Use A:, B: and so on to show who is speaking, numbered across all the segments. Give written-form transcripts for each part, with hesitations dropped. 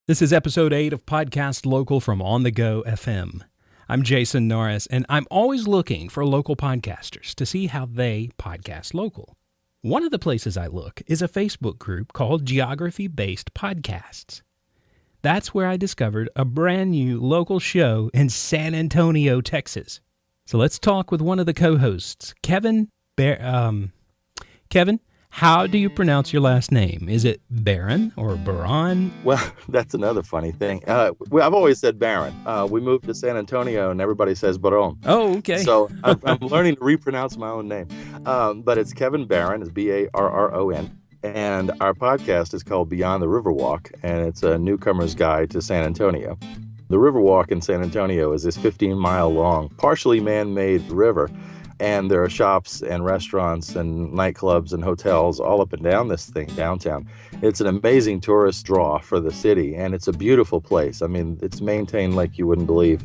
A: This is episode 8 of Podcast Local from On The Go FM. I'm Jason Norris, and I'm always looking for local podcasters to see how they podcast local. One of the places I look is a Facebook group called Geography-Based Podcasts. That's where I discovered a brand new local show in San Antonio, Texas. So let's talk with one of the co-hosts, Kevin. Kevin, how do you pronounce your last name? Is it Barron or Baron?
B: Well, that's another funny thing. I've always said Barron. We moved to San Antonio and everybody says Baron.
A: Oh, okay.
B: So I'm learning to repronounce my own name. But it's Kevin Barron, it's Barron. And our podcast is called Beyond the Riverwalk, and it's a newcomer's guide to San Antonio. The Riverwalk in San Antonio is this 15-mile long, partially man-made river. And there are shops and restaurants and nightclubs and hotels all up and down this thing downtown. It's an amazing tourist draw for the city, and it's a beautiful place. I mean, it's maintained like you wouldn't believe.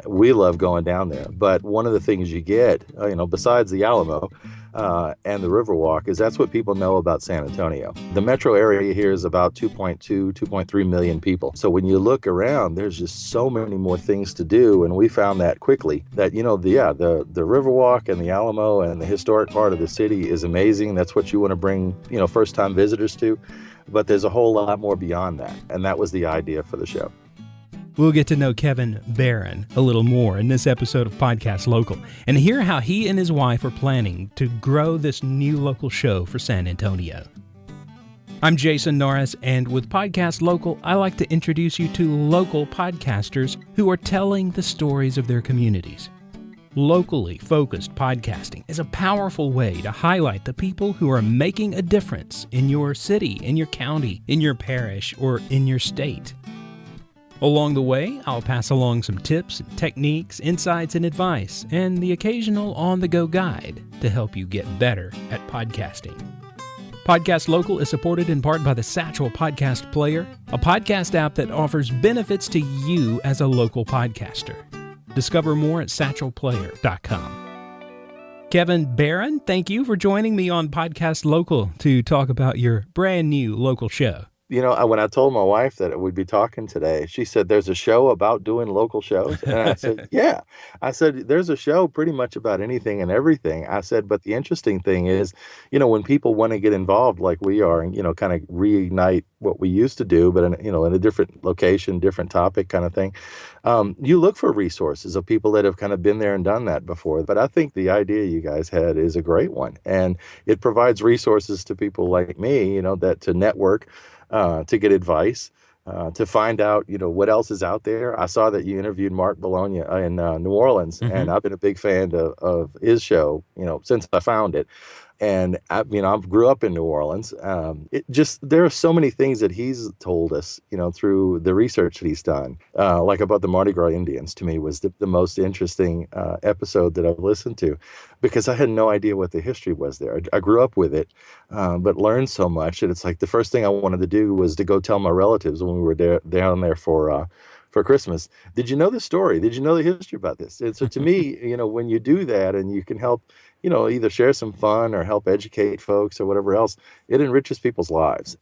B: We love going down there. But one of the things you get, besides the Alamo and the Riverwalk, is that's what people know about San Antonio. The metro area here is about 2.3 million people. So when you look around, there's just so many more things to do. And we found that quickly that, the Riverwalk and the Alamo and the historic part of the city is amazing. That's what you want to bring, first-time visitors to. But there's a whole lot more beyond that. And that was the idea for the show.
A: We'll get to know Kevin Barron a little more in this episode of Podcast Local and hear how he and his wife are planning to grow this new local show for San Antonio. I'm Jason Norris, and with Podcast Local, I like to introduce you to local podcasters who are telling the stories of their communities. Locally focused podcasting is a powerful way to highlight the people who are making a difference in your city, in your county, in your parish, or in your state. Along the way, I'll pass along some tips, techniques, insights, and advice, and the occasional on-the-go guide to help you get better at podcasting. Podcast Local is supported in part by the Satchel Podcast Player, a podcast app that offers benefits to you as a local podcaster. Discover more at satchelplayer.com. Kevin Barron, thank you for joining me on Podcast Local to talk about your brand new local show.
B: When I told my wife that we'd be talking today, she said, there's a show about doing local shows. And I said, yeah. I said, there's a show pretty much about anything and everything. I said, but the interesting thing is, when people want to get involved like we are and, kind of reignite what we used to do, but in a different location, different topic kind of thing, you look for resources of people that have kind of been there and done that before. But I think the idea you guys had is a great one. And it provides resources to people like me, that to network, to get advice, to find out, what else is out there. I saw that you interviewed Mark Bologna in New Orleans, and I've been a big fan of his show, since I found it. And I grew up in New Orleans. There are so many things that he's told us, through the research that he's done, like about the Mardi Gras Indians. To me, was the most interesting episode that I've listened to, because I had no idea what the history was there. I grew up with it, but learned so much that it's like the first thing I wanted to do was to go tell my relatives when we were down there for Christmas. Did you know the story? Did you know the history about this? And so to me, when you do that and you can help, either share some fun or help educate folks or whatever else, it enriches people's lives.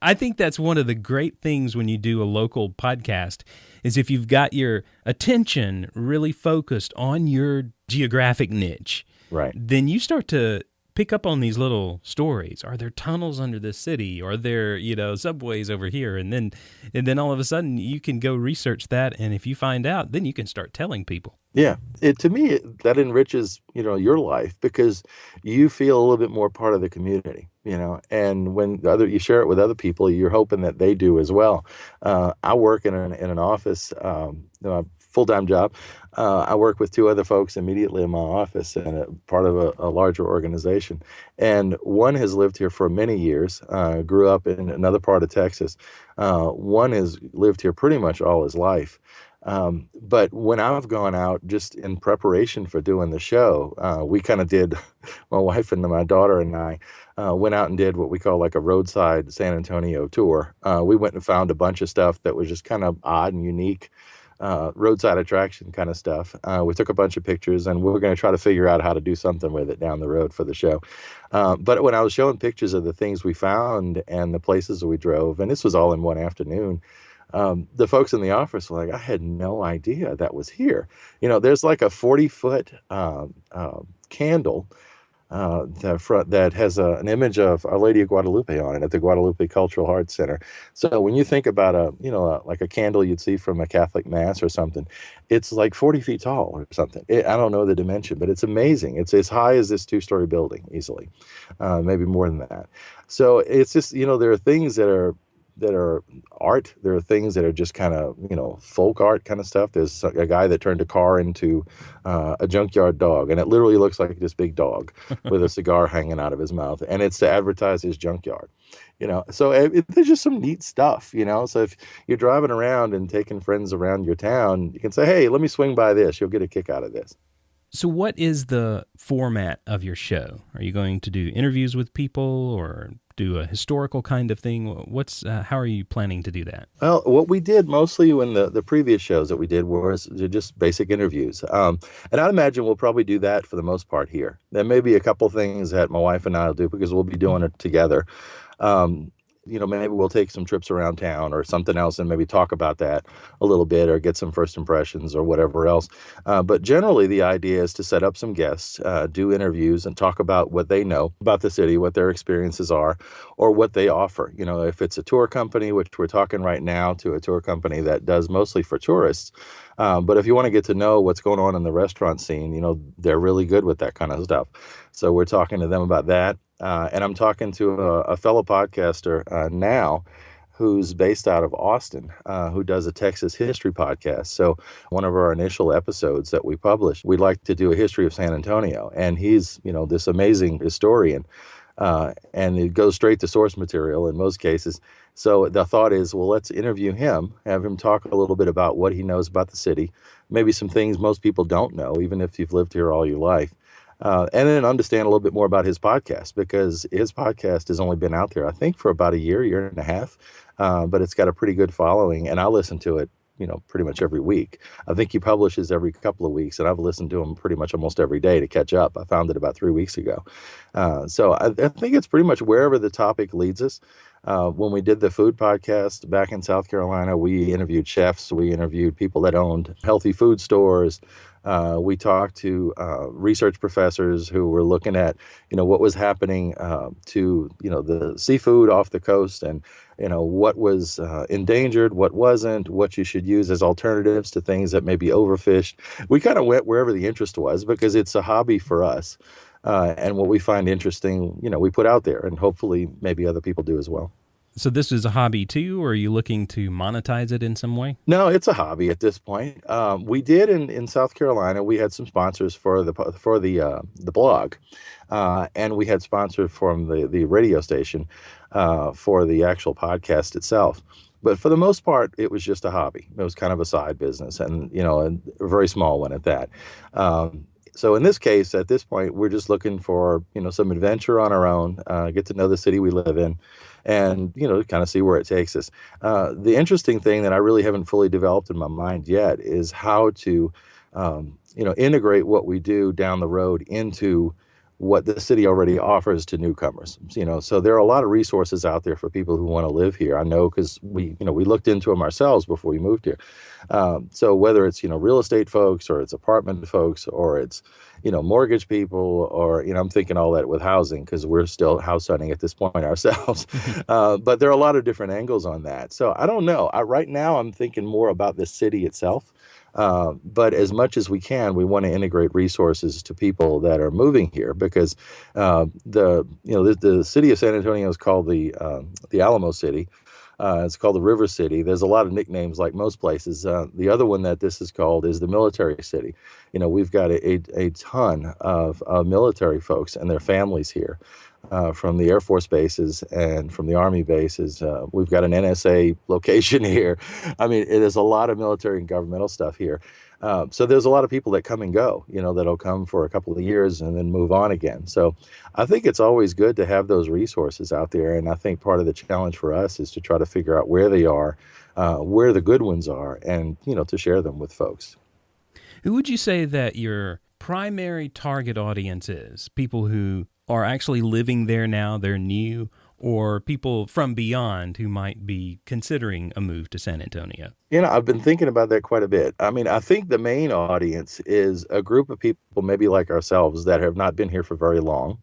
A: I think that's one of the great things when you do a local podcast is if you've got your attention really focused on your geographic niche,
B: right?
A: Then you start to pick up on these little stories. Are there tunnels under the city? Are there, subways over here? And then all of a sudden you can go research that. And if you find out, then you can start telling people.
B: Yeah. To me, that enriches, your life because you feel a little bit more part of the community, and when you share it with other people, you're hoping that they do as well. I work in an office, full-time job. I work with two other folks immediately in my office and a part of a larger organization. And one has lived here for many years, grew up in another part of Texas. One has lived here pretty much all his life. But when I've gone out just in preparation for doing the show, we kind of did, my wife and my daughter and I went out and did what we call like a roadside San Antonio tour. We went and found a bunch of stuff that was just kind of odd and unique, roadside attraction kind of stuff. We took a bunch of pictures and we were going to try to figure out how to do something with it down the road for the show. But when I was showing pictures of the things we found and the places that we drove, and this was all in one afternoon, The folks in the office were like, I had no idea that was here. There's like a 40-foot candle that has an image of Our Lady of Guadalupe on it at the Guadalupe Cultural Arts Center. So when you think about like a candle you'd see from a Catholic mass or something, it's like 40 feet tall or something. I don't know the dimension, but it's amazing. It's as high as this two-story building easily, maybe more than that. So it's just, there are things that are art. There are things that are just kind of, folk art kind of stuff. There's a guy that turned a car into a junkyard dog, and it literally looks like this big dog with a cigar hanging out of his mouth, and it's to advertise his junkyard. So there's just some neat stuff. So if you're driving around and taking friends around your town, you can say, hey, let me swing by this. You'll get a kick out of this.
A: So what is the format of your show? Are you going to do interviews with people or do a historical kind of thing? How are you planning to do that?
B: Well, what we did mostly in the previous shows that we did was just basic interviews. And I'd imagine we'll probably do that for the most part here. There may be a couple things that my wife and I will do because we'll be doing it together. Maybe we'll take some trips around town or something else and maybe talk about that a little bit or get some first impressions or whatever else. But generally, the idea is to set up some guests, do interviews and talk about what they know about the city, what their experiences are, or what they offer. If it's a tour company, which we're talking right now to a tour company that does mostly for tourists. But if you want to get to know what's going on in the restaurant scene, they're really good with that kind of stuff. So we're talking to them about that. And I'm talking to a fellow podcaster now who's based out of Austin, who does a Texas history podcast. So one of our initial episodes that we published, we'd like to do a history of San Antonio. And he's, this amazing historian. And it goes straight to source material in most cases. So the thought is, well, let's interview him, have him talk a little bit about what he knows about the city, maybe some things most people don't know, even if you've lived here all your life. And then understand a little bit more about his podcast, because his podcast has only been out there, I think, for about a year and a half. But it's got a pretty good following, and I listen to it, pretty much every week. I think he publishes every couple of weeks, and I've listened to him pretty much almost every day to catch up. I found it about 3 weeks ago. So I think it's pretty much wherever the topic leads us. When we did the food podcast back in South Carolina, we interviewed chefs. We interviewed people that owned healthy food stores. We talked to research professors who were looking at, what was happening to, the seafood off the coast, and, what was endangered, what wasn't, what you should use as alternatives to things that may be overfished. We kind of went wherever the interest was because it's a hobby for us. And what we find interesting, we put out there, and hopefully maybe other people do as well.
A: So this is a hobby too, or are you looking to monetize it in some way?
B: No, it's a hobby at this point. We did in South Carolina. We had some sponsors for the blog, and we had sponsored from the radio station for the actual podcast itself. But for the most part, it was just a hobby. It was kind of a side business, and a very small one at that. So in this case, at this point, we're just looking for, some adventure on our own, get to know the city we live in, and, kind of see where it takes us. The interesting thing that I really haven't fully developed in my mind yet is how to, integrate what we do down the road into what the city already offers to newcomers. So there are a lot of resources out there for people who want to live here. I know because we looked into them ourselves before we moved here. So whether it's, real estate folks, or it's apartment folks, or it's, mortgage people, or, I'm thinking all that with housing because we're still house hunting at this point ourselves. But there are a lot of different angles on that. So I don't know. Right now I'm thinking more about the city itself. But as much as we can, we want to integrate resources to people that are moving here, because the city of San Antonio is called the Alamo City. It's called the River City. There's a lot of nicknames like most places. The other one that this is called is the Military City. We've got a ton of military folks and their families here. From the Air Force bases and from the Army bases. We've got an NSA location here. I mean, it is a lot of military and governmental stuff here. So there's a lot of people that come and go, that'll come for a couple of years and then move on again. So I think it's always good to have those resources out there. And I think part of the challenge for us is to try to figure out where they are, where the good ones are, and, to share them with folks.
A: Who would you say that your primary target audience is? People who are actually living there now, they're new, or people from beyond who might be considering a move to San Antonio?
B: I've been thinking about that quite a bit. I mean, I think the main audience is a group of people, maybe like ourselves, that have not been here for very long,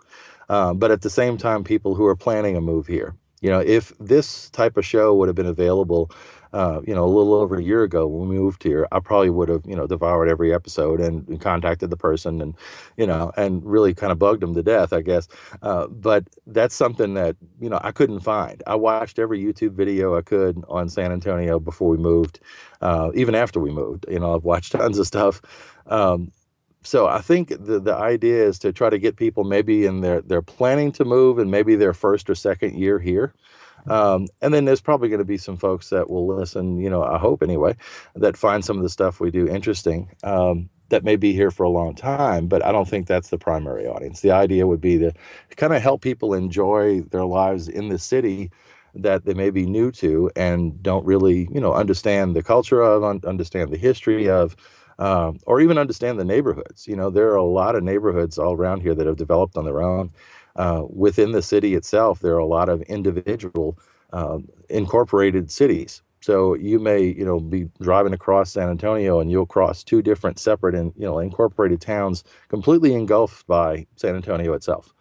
B: but at the same time, people who are planning a move here. If this type of show would have been available, a little over a year ago when we moved here, I probably would have, devoured every episode and contacted the person and really kind of bugged them to death, I guess. But that's something that, I couldn't find. I watched every YouTube video I could on San Antonio before we moved, even after we moved. I've watched tons of stuff. So I think the idea is to try to get people maybe in they're planning to move and maybe their first or second year here. And then there's probably going to be some folks that will listen, I hope anyway, that find some of the stuff we do interesting, that may be here for a long time, but I don't think that's the primary audience. The idea would be to kind of help people enjoy their lives in the city that they may be new to and don't really, understand the culture of, understand the history of, or even understand the neighborhoods. There are a lot of neighborhoods all around here that have developed on their own. Within the city itself, there are a lot of individual incorporated cities. So you may, be driving across San Antonio and you'll cross two different separate and, incorporated towns completely engulfed by San Antonio itself.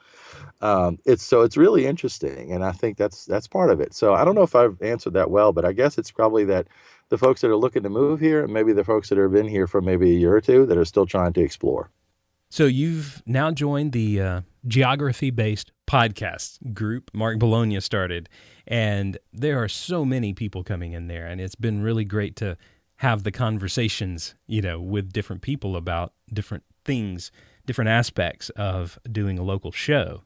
B: It's really interesting, and I think that's part of it. So I don't know if I've answered that well, but I guess it's probably that the folks that are looking to move here, and maybe the folks that have been here for maybe a year or two that are still trying to explore.
A: So you've now joined the geography-based podcast group Mark Bologna started, and there are so many people coming in there, and it's been really great to have the conversations, with different people about different things, different aspects of doing a local show.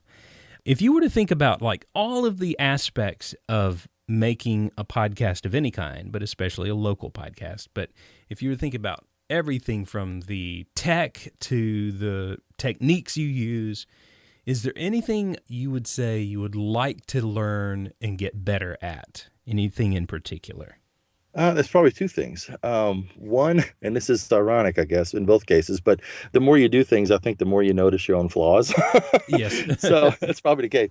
A: If you were to think about like all of the aspects of making a podcast of any kind, but especially a local podcast, but if you were to think about everything from the tech to the techniques you use, is there anything you would say you would like to learn and get better at? Anything in particular?
B: There's probably two things. One, and this is ironic, I guess, in both cases, but the more you do things, I think the more you notice your own flaws.
A: Yes.
B: So that's probably the case.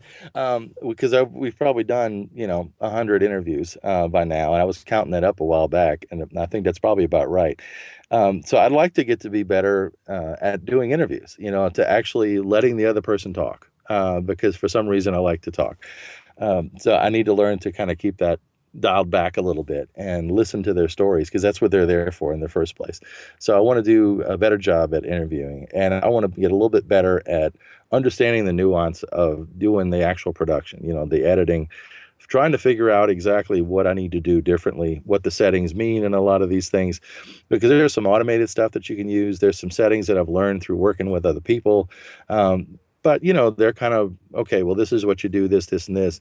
B: Because we've probably done, 100 interviews by now, and I was counting that up a while back, and I think that's probably about right. So I'd like to get to be better at doing interviews, to actually letting the other person talk, because for some reason I like to talk. So I need to learn to kind of keep that dialed back a little bit and listen to their stories, because that's what they're there for in the first place. So I want to do a better job at interviewing, and I want to get a little bit better at understanding the nuance of doing the actual production, the editing, trying to figure out exactly what I need to do differently, what the settings mean in a lot of these things, because there's some automated stuff that you can use. There's some settings that I've learned through working with other people. But, they're kind of, okay, well, this is what you do, this, and this.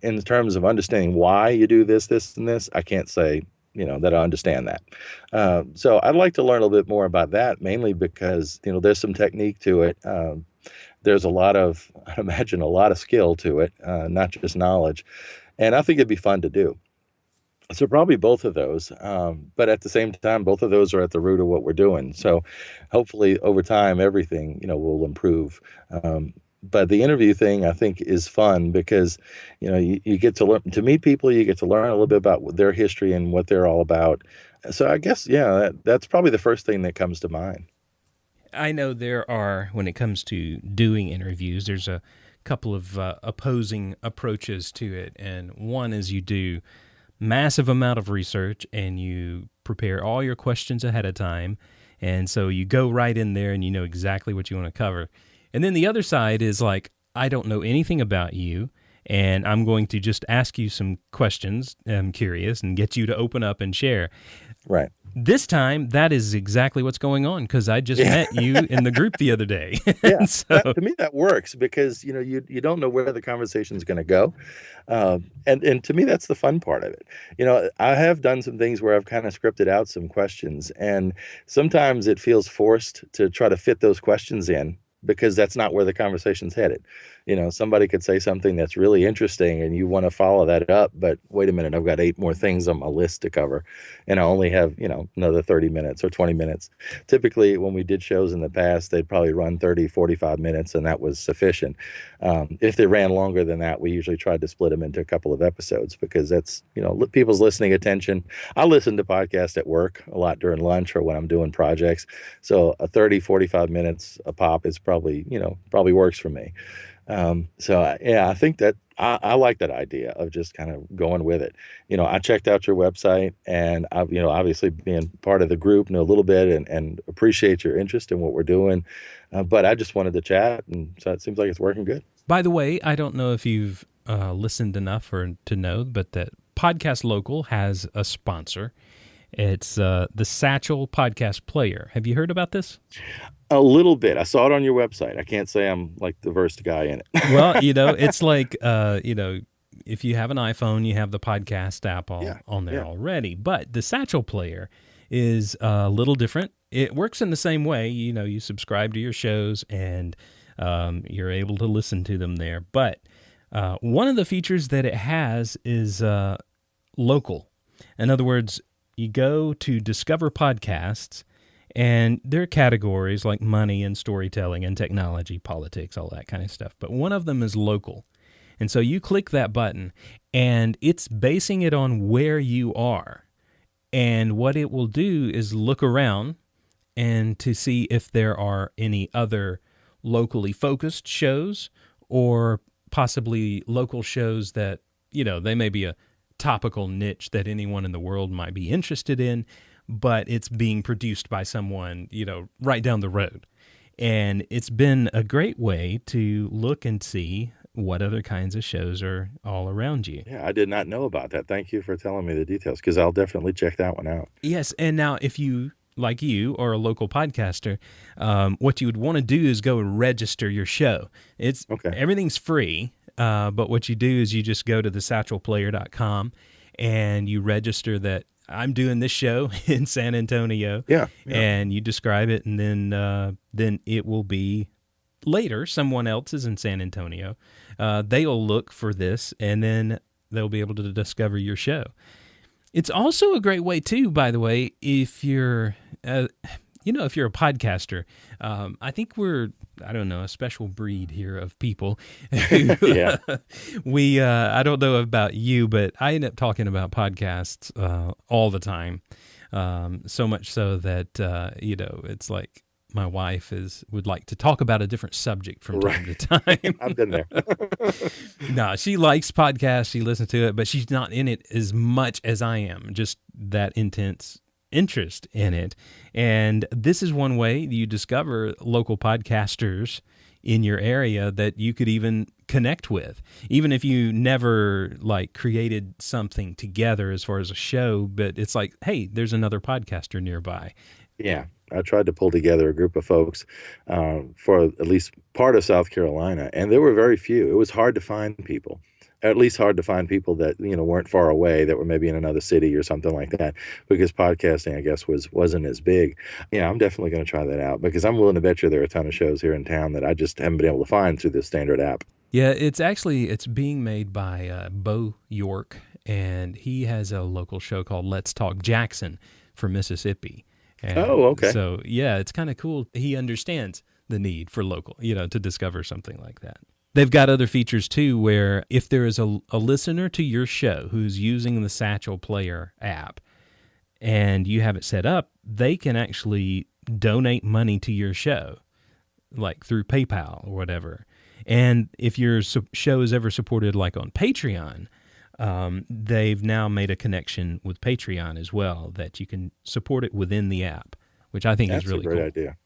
B: In terms of understanding why you do this, and this, I can't say, that I understand that. So I'd like to learn a little bit more about that, mainly because, there's some technique to it. There's I imagine a lot of skill to it, not just knowledge. And I think it'd be fun to do. So probably both of those, but at the same time, both of those are at the root of what we're doing. So hopefully over time, everything, will improve. But the interview thing, I think, is fun because, you get to learn, to meet people, you get to learn a little bit about their history and what they're all about. So I guess, yeah, that's probably the first thing that comes to mind.
A: I know there are, when it comes to doing interviews, there's a couple of opposing approaches to it. And one is you do massive amount of research and you prepare all your questions ahead of time. And so you go right in there and you know exactly what you want to cover. And then the other side is like, I don't know anything about you, and I'm going to just ask you some questions. I'm curious and get you to open up and share.
B: Right.
A: This time, that is exactly what's going on because I just met you in the group the other day.
B: Yeah,
A: So,
B: to me that works because you don't know where the conversation is going to go, and to me that's the fun part of it. I have done some things where I've kind of scripted out some questions, and sometimes it feels forced to try to fit those questions in. because that's not where the conversation's headed. Somebody could say something that's really interesting and you want to follow that up, but wait a minute, I've got 8 more things on my list to cover, and I only have, another 30 minutes or 20 minutes. Typically, when we did shows in the past, they'd probably run 30, 45 minutes, and that was sufficient. If they ran longer than that, we usually tried to split them into a couple of episodes, because that's, people's listening attention. I listen to podcasts at work a lot during lunch or when I'm doing projects. So a 30, 45 minutes a pop is probably works for me. Yeah, I think that I like that idea of just kind of going with it. I checked out your website, and I've, obviously being part of the group, know a little bit, and appreciate your interest in what we're doing. But I just wanted to chat, and so it seems like it's working good.
A: By the way, I don't know if you've listened enough or to know, but that Podcast Local has a sponsor. It's the Satchel Podcast Player. Have you heard about this?
B: A little bit. I saw it on your website. I can't say I'm like the versed guy in it.
A: Well, it's like, if you have an iPhone, you have the podcast app on there already. But the Satchel Player is a little different. It works in the same way. You subscribe to your shows and you're able to listen to them there. But one of the features that it has is local. In other words, you go to Discover Podcasts, and there are categories like money and storytelling and technology, politics, all that kind of stuff. But one of them is local. And so you click that button, and it's basing it on where you are. And what it will do is look around and to see if there are any other locally focused shows, or possibly local shows that, they may be a topical niche that anyone in the world might be interested in, but it's being produced by someone, right down the road. And it's been a great way to look and see what other kinds of shows are all around you.
B: Yeah, I did not know about that. Thank you for telling me the details, because I'll definitely check that one out.
A: Yes, and now if you, like you, or a local podcaster, what you would want to do is go and register your show. Everything's free, but what you do is you just go to thesatchelplayer.com and you register that I'm doing this show in San Antonio.
B: Yeah.
A: And you describe it, and then it will be later someone else is in San Antonio. They'll look for this, and then they'll be able to discover your show. It's also a great way too, by the way, if you're if you're a podcaster. I think we're, a special breed here of people.
B: Yeah.
A: I don't know about you, but I end up talking about podcasts all the time. So much so that, it's like my wife would like to talk about a different subject from time to time.
B: I've been there.
A: No, she likes podcasts. She listens to it, but she's not in it as much as I am, just that intense interest in it. And this is one way you discover local podcasters in your area that you could even connect with, even if you never created something together as far as a show, but it's like, hey, there's another podcaster nearby.
B: Yeah. I tried to pull together a group of folks for at least part of South Carolina, and there were very few. It was hard to find people. At least hard to find people that, weren't far away, that were maybe in another city or something like that, because podcasting, I guess, wasn't as big. Yeah, I'm definitely going to try that out, because I'm willing to bet you there are a ton of shows here in town that I just haven't been able to find through this standard app.
A: Yeah, it's being made by Bo York, and he has a local show called Let's Talk Jackson for Mississippi. And
B: okay.
A: So, yeah, it's kind of cool. He understands the need for local, to discover something like that. They've got other features, too, where if there is a listener to your show who's using the Satchel Player app and you have it set up, they can actually donate money to your show, like through PayPal or whatever. And if your show is ever supported on Patreon, they've now made a connection with Patreon as well, that you can support it within the app, which I think is really cool.
B: That's a great idea.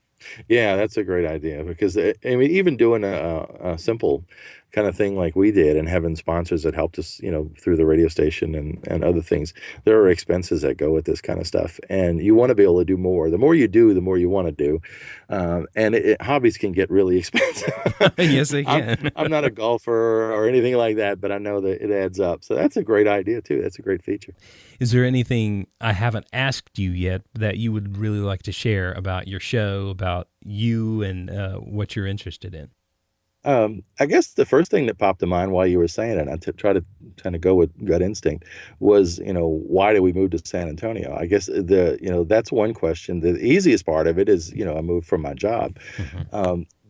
B: Yeah, that's a great idea, because even doing a simple, kind of thing like we did and having sponsors that helped us, through the radio station and other things, there are expenses that go with this kind of stuff. And you want to be able to do more. The more you do, the more you want to do. And hobbies can get really expensive.
A: Yes, they can.
B: I'm not a golfer or anything like that, but I know that it adds up. So that's a great idea, too. That's a great feature.
A: Is there anything I haven't asked you yet that you would really like to share about your show, about you and what you're interested in?
B: I guess the first thing that popped to mind while you were saying it, and to try to kind of go with gut instinct, was, why did we move to San Antonio? I guess that's one question. The easiest part of it is, I moved from my job.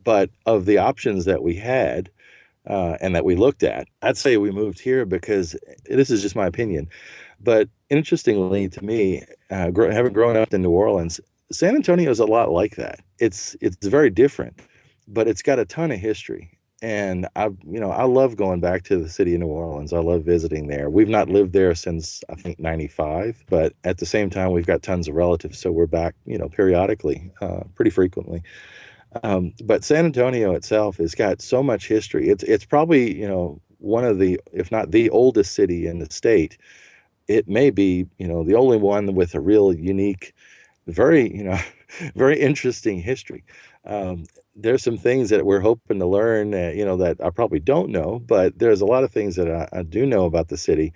B: But of the options that we had, and that we looked at, I'd say we moved here because this is just my opinion. But interestingly to me, having grown up in New Orleans, San Antonio is a lot like that. It's very different, but it's got a ton of history. And I love going back to the city of New Orleans. I love visiting there. We've not lived there since, I think, 95, but at the same time, we've got tons of relatives. So we're back, periodically, pretty frequently. But San Antonio itself has got so much history. It's probably, one of the, if not the oldest city in the state. It may be, the only one with a real unique, very, very interesting history. There's some things that we're hoping to learn, that I probably don't know, but there's a lot of things that I do know about the city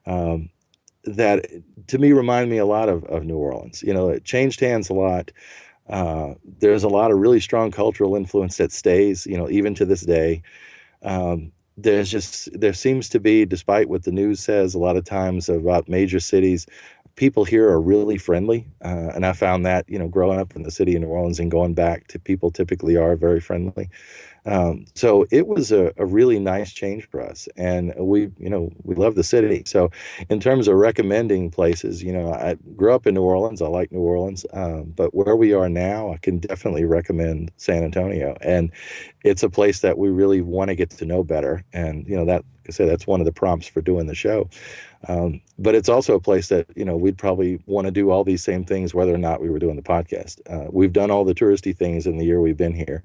B: that to me remind me a lot of New Orleans. It changed hands a lot. There's a lot of really strong cultural influence that stays, even to this day. There seems to be, despite what the news says a lot of times about major cities, people here are really friendly. And I found that, growing up in the city of New Orleans and going back to, people typically are very friendly. So it was a really nice change for us. And we love the city. So in terms of recommending places, I grew up in New Orleans. I like New Orleans. But where we are now, I can definitely recommend San Antonio. And it's a place that we really want to get to know better. And, like I said, that's one of the prompts for doing the show. But it's also a place that, we'd probably want to do all these same things, whether or not we were doing the podcast. We've done all the touristy things in the year we've been here.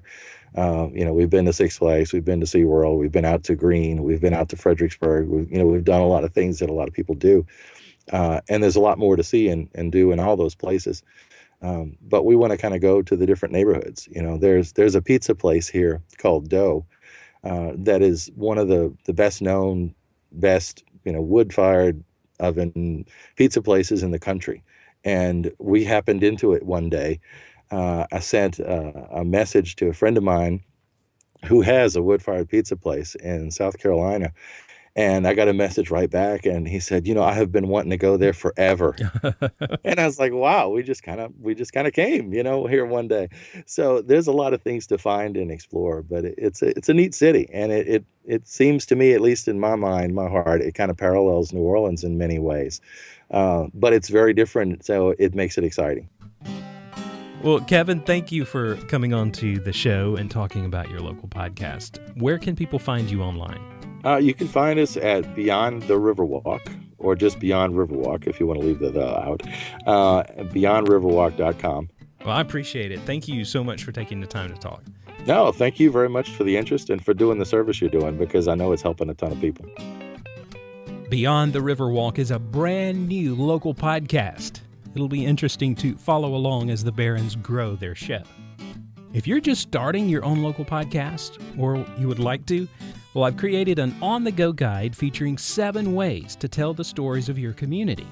B: We've been to Six Flags, we've been to SeaWorld, we've been out to Green, we've been out to Fredericksburg. We've done a lot of things that a lot of people do. And there's a lot more to see and do in all those places. But we want to kind of go to the different neighborhoods. There's a pizza place here called Dough that is one of the best known, wood-fired oven pizza places in the country. And we happened into it one day. I sent a message to a friend of mine who has a wood-fired pizza place in South Carolina. And I got a message right back, and he said, I have been wanting to go there forever. And I was like, wow, we just kind of came, here one day. So there's a lot of things to find and explore, but it's a neat city. And it seems to me, at least in my mind, my heart, it kind of parallels New Orleans in many ways. But it's very different, so it makes it exciting.
A: Well, Kevin, thank you for coming on to the show and talking about your local podcast. Where can people find you online?
B: You can find us at Beyond the Riverwalk, or just Beyond Riverwalk if you want to leave the out, beyondriverwalk.com.
A: Well, I appreciate it. Thank you so much for taking the time to talk.
B: No, thank you very much for the interest and for doing the service you're doing, because I know it's helping a ton of people.
A: Beyond the Riverwalk is a brand new local podcast. It'll be interesting to follow along as the Barons grow their show. If you're just starting your own local podcast, or you would like to, well, I've created an on-the-go guide featuring 7 ways to tell the stories of your community.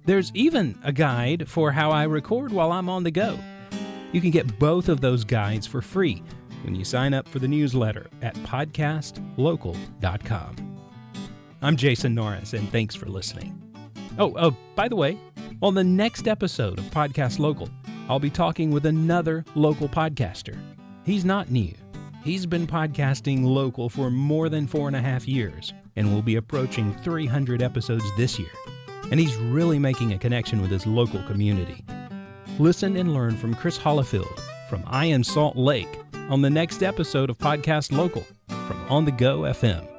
A: There's even a guide for how I record while I'm on the go. You can get both of those guides for free when you sign up for the newsletter at podcastlocal.com. I'm Jason Norris, and thanks for listening. Oh, by the way, on the next episode of Podcast Local, I'll be talking with another local podcaster. He's not new. He's been podcasting local for more than 4.5 years and will be approaching 300 episodes this year. And he's really making a connection with his local community. Listen and learn from Chris Hollifield from I Am Salt Lake on the next episode of Podcast Local from On The Go FM.